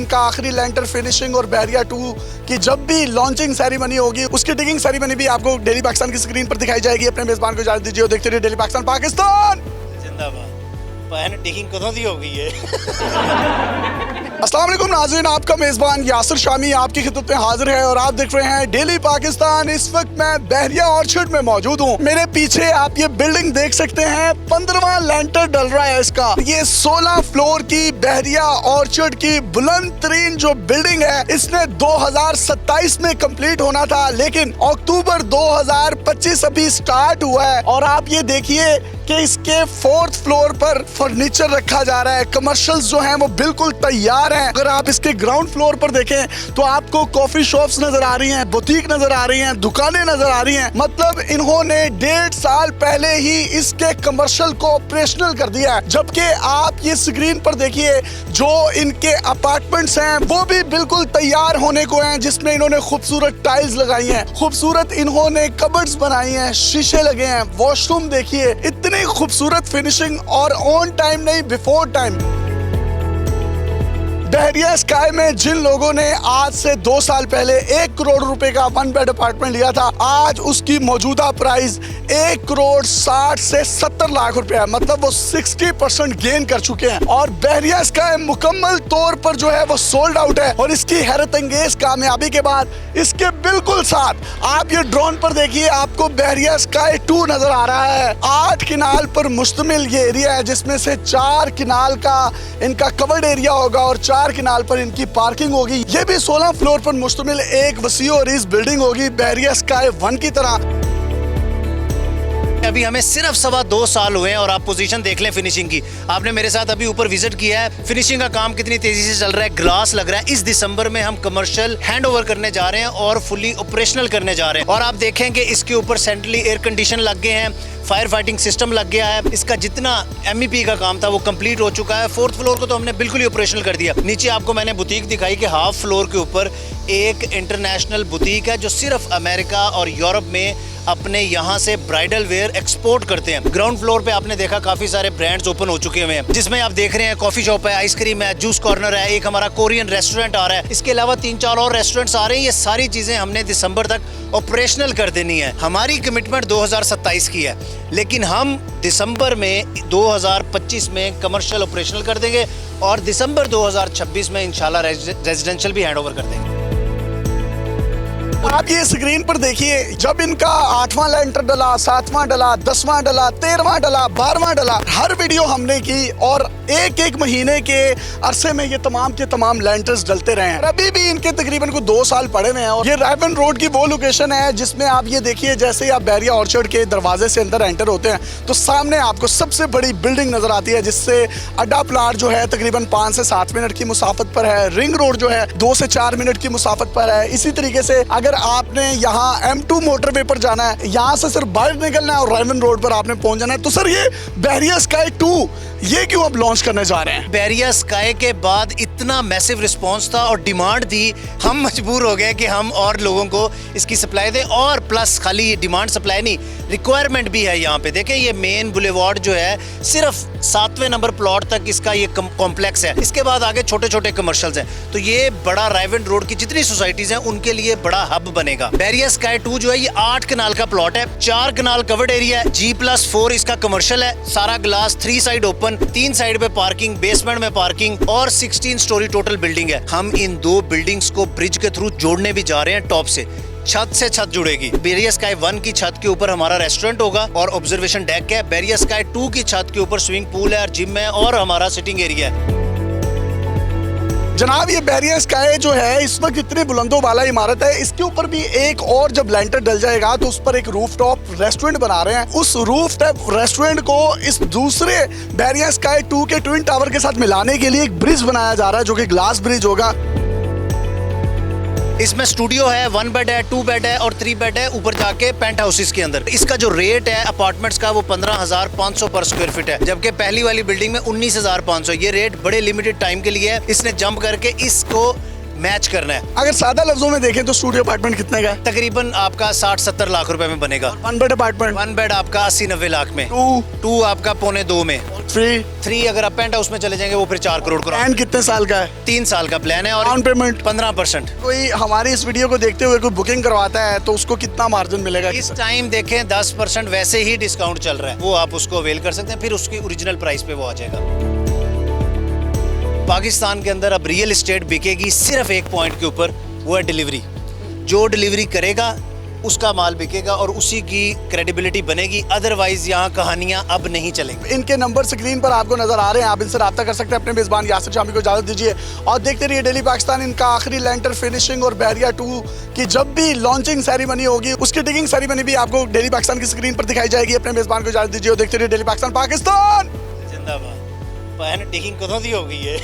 इनका आखिरी लेंटर फिनिशिंग और बहरिया 2 की जब भी लॉन्चिंग सेरेमनी होगी उसकी डिगिंग सेरेमनी भी आपको डेली पाकिस्तान की स्क्रीन पर दिखाई जाएगी। अपने मेजबान को इजाजत दीजिए और देखते रहिए डेली पाकिस्तान। पाकिस्तान जिंदाबाद। डिगिंग कदों दी हो गई है। अस्सलाम वालेकुम नाज़रीन, आपका मेज़बान यासिर शामी आपकी खिदमत में हाजिर है और आप देख रहे हैं डेली पाकिस्तान। इस वक्त मैं बहरिया ऑर्चर्ड में मौजूद हूँ। मेरे पीछे आप ये बिल्डिंग देख सकते हैं, 15वां लेंटर डल रहा है इसका। ये 16 फ्लोर की बहरिया ऑर्चर्ड की बुलंद तरीन जो बिल्डिंग है, इसने 2027 में कंप्लीट होना था, लेकिन अक्टूबर 2025 अभी स्टार्ट हुआ है। और आप ये देखिए कि इसके 4th फ्लोर पर फर्नीचर रखा जा रहा है। कमर्शियल्स जो हैं वो बिल्कुल तैयार हैं। अगर आप इसके ग्राउंड फ्लोर पर देखें तो आपको कॉफी शॉप्स नजर आ रही हैं, बुटीक नजर आ रही हैं, दुकानें नजर आ रही हैं। मतलब इन्होंने 1.5 साल पहले ही इसके कमर्शियल को ऑपरेशनल कर दिया है। जबकि आप ये स्क्रीन पर देखिए जो इनके अपार्टमेंट्स हैं वो भी बिल्कुल तैयार होने को हैं, जिसमें इन्होंने खूबसूरत टाइल्स लगाई हैं, खूबसूरत इन्होंने कबर्ड्स बनाई हैं, शीशे लगे हैं, वॉशरूम देखिए, इतनी खूबसूरत फिनिशिंग और ऑन टाइम नहीं बिफोर टाइम। बहरिया स्काई में जिन लोगों ने आज से 2 साल पहले 1 करोड़ रुपए का 1 बेड अपार्टमेंट लिया था, आज उसकी मौजूदा प्राइस 1 करोड़ 60 से 70 लाख रुपए है। मतलब वो 60% गेन कर चुके हैं। और बहरिया स्काई मुकम्मल तौर पर जो है वो सोल्ड आउट है। और इसकी हैरत अंगेज कामयाबी के बाद इसके बिल्कुल साथ आप ये ड्रोन पर देखिए, आपको बहरिया स्काई 2 नजर आ रहा है। 8 किनाल पर मुश्तमिल ये एरिया है, जिसमें से 4 किनाल का इनका कवर्ड एरिया होगा और 4 किनाल पर इनकी पार्किंग होगी। ये भी 16 फ्लोर पर मुश्तमिल एक वसी और इस बिल्डिंग होगी बहरिया स्काई 1 की तरह। अभी हमें सिर्फ 2.25 साल हुए हैं और आप पोजीशन देख लें फिनिशिंग की। आपने मेरे साथ अभी ऊपर विजिट किया है, फिनिशिंग का काम कितनी तेजी से चल रहा है, ग्लास लग रहा है। इस दिसंबर में हम कमर्शियल हैंड ओवर करने जा रहे हैं और फुली ऑपरेशनल करने जा रहे हैं। और आप देखेंगे इसके ऊपर सेंट्रली एयर कंडीशन लग गए हैं, फायर फाइटिंग सिस्टम लग गया है। इसका जितना MEP का काम था वो कंप्लीट हो चुका है। 4th फ्लोर को तो हमने बिल्कुल ही ऑपरेशनल कर दिया। नीचे आपको मैंने बुटीक दिखाई कि हाफ फ्लोर के ऊपर एक इंटरनेशनल बुटीक है जो सिर्फ अमेरिका और यूरोप में अपने यहाँ से ब्राइडल वेयर एक्सपोर्ट करते हैं। ग्राउंड फ्लोर पे आपने देखा काफी सारे ब्रांड्स ओपन हो चुके हुए हैं, जिसमें आप देख रहे हैं कॉफी शॉप है, आइसक्रीम है, जूस कॉर्नर है, एक हमारा कोरियन रेस्टोरेंट आ रहा है। इसके अलावा 3-4 और रेस्टोरेंट्स आ रहे हैं। ये सारी चीजें हमने दिसंबर तक ऑपरेशनल कर देनी है। हमारी कमिटमेंट 2027 की है, लेकिन हम दिसंबर में 2025 में कमर्शियल ऑपरेशनल कर देंगे और दिसंबर 2026 में इंशाल्लाह रेजिडेंशियल भी हैंड ओवर कर देंगे। आप ये स्क्रीन पर देखिए, जब इनका 8वां लेंटर डला, 7वां डला, 10वां डला, 13वां डला, 12वां डला, हर वीडियो हमने की और एक महीने के अरसे में ये तमाम के तमाम लेंटर्स डलते रहे हैं। अभी भी इनके तकरीबन को 2 साल पड़े हुए हैं। और ये रायवन रोड की वो लोकेशन है जिसमें आप ये देखिए, जैसे ही आप बहरिया ऑर्चर्ड के दरवाजे से अंदर एंटर होते हैं तो सामने आपको सबसे बड़ी बिल्डिंग नजर आती है, जिससे अड्डा प्लाट जो है तकरीबन 5 से 7 मिनट की मुसाफत पर है। रिंग रोड जो है 2 से 4 मिनट की मुसाफत पर है। इसी तरीके से अगर आपने यहाँ M2 मोटरवे पर जाना है, यहाँ से सिर्फ बाहर निकलना है और रायवन रोड पर आपने पहुंच जाना है। तो सर ये बहरिया स्काई 2 ये क्यों अब लॉन्च करने जा रहे हैं? बहरिया स्काई के बाद इतना मैसिव रिस्पांस था और डिमांड थी, हम मजबूर हो गए कि हम और लोगों को इसकी सप्लाई दें। और प्लस खाली डिमांड सप्लाई नहीं, रिक्वायरमेंट भी है। यहाँ पे देखें, ये मेन बुलेवार्ड जो है सिर्फ 7वें नंबर प्लॉट तक इसका ये कॉम्प्लेक्स है। इसके बाद आगे छोटे छोटे कमर्शियल्स हैं। तो ये बड़ा रायवन रोड की जितनी सोसाइटीज हैं उनके लिए बड़ा हब बनेगा। बहरिया स्काई 2 जो है ये 8 कनाल का प्लॉट है, 4 कनाल कवर्ड एरिया है, G+4 इसका कमर्शियल है, सारा ग्लास, 3 साइड ओपन, 3 साइड पे पार्किंग, बेसमेंट में पार्किंग और 16 स्टोरी टोटल बिल्डिंग है। हम इन 2 बिल्डिंग्स को ब्रिज के थ्रू जोड़ने भी जा रहे हैं। टॉप से छत जुड़ेगी। बहरिया स्काई 1 की छत के ऊपर हमारा रेस्टोरेंट होगा और ऑब्जर्वेशन डेक है। बहरिया स्काई 2 की छत के ऊपर स्विमिंग पूल है और जिम है और हमारा सिटिंग एरिया है। जनाब ये बहरिया स्काई जो है इस वक्त इतनी बुलंदों वाला इमारत है, इसके ऊपर भी एक और जब लेंटर डल जाएगा तो उस पर एक रूफटॉप रेस्टोरेंट बना रहे हैं। उस रूफटॉप रेस्टोरेंट को इस दूसरे बहरिया स्काई 2 के ट्विन टावर के साथ मिलाने के लिए एक ब्रिज बनाया जा रहा है जो कि ग्लास ब्रिज होगा। इसमें स्टूडियो है, 1 बेड है, 2 बेड है और 3 बेड है ऊपर जाके पेंट हाउसेस के अंदर। इसका जो रेट है अपार्टमेंट्स का वो 15,500 पर स्क्वायर फीट है, जबकि पहली वाली बिल्डिंग में 19,500। ये रेट बड़े लिमिटेड टाइम के लिए है, इसने जंप करके इसको मैच करना है। अगर सादा लफ्जों में देखें तो स्टूडियो अपार्टमेंट कितने का है? तकरीबन आपका 60-70 लाख रुपए में बनेगा। 1 बेड अपार्टमेंट? 1 बेड आपका 80-90 लाख में। 2 आपका 1.25 में। 3 3 अगर आप पेंट हाउस में चले जाएंगे वो फिर 4 करोड़ का। एंड कितने साल का है? 3 साल का प्लान है और डाउन पेमेंट 15%। कोई हमारी इस वीडियो को देखते हुए कोई बुकिंग करवाता है तो उसको कितना मार्जिन मिलेगा? इस टाइम देखें 10% वैसे ही डिस्काउंट चल रहा है, वो आप उसको अवेल कर सकते हैं, फिर उसकी ओरिजिनल प्राइस पे वो आ जाएगा। पाकिस्तान के अंदर अब रियल एस्टेट बिकेगी सिर्फ एक पॉइंट के ऊपर, वो है डिलीवरी। जो डिलीवरी करेगा उसका माल बिकेगा और उसी की क्रेडिबिलिटी बनेगी, अदरवाइज यहाँ कहानियां अब नहीं चलेंगी। इनके नंबर स्क्रीन पर आपको नजर आ रहे हैं, आप इनसे रब्ता कर सकते हैं। अपने मेजबान यासिर शामी को इजाजत दीजिए और देखते रहिए डेली पाकिस्तान। इनका आखिरी लेंटर फिनिशिंग और बहरिया 2 की जब भी लॉन्चिंग सेरेमनी होगी उसकी डिगिंग सेरेमनी भी आपको डेली पाकिस्तान की स्क्रीन पर दिखाई जाएगी। अपने मेजबान को इजाजत दीजिए और देखते रहिए डेली पाकिस्तान। पाकिस्तान जिंदाबाद। डिगिंग कदों दी हो गई है।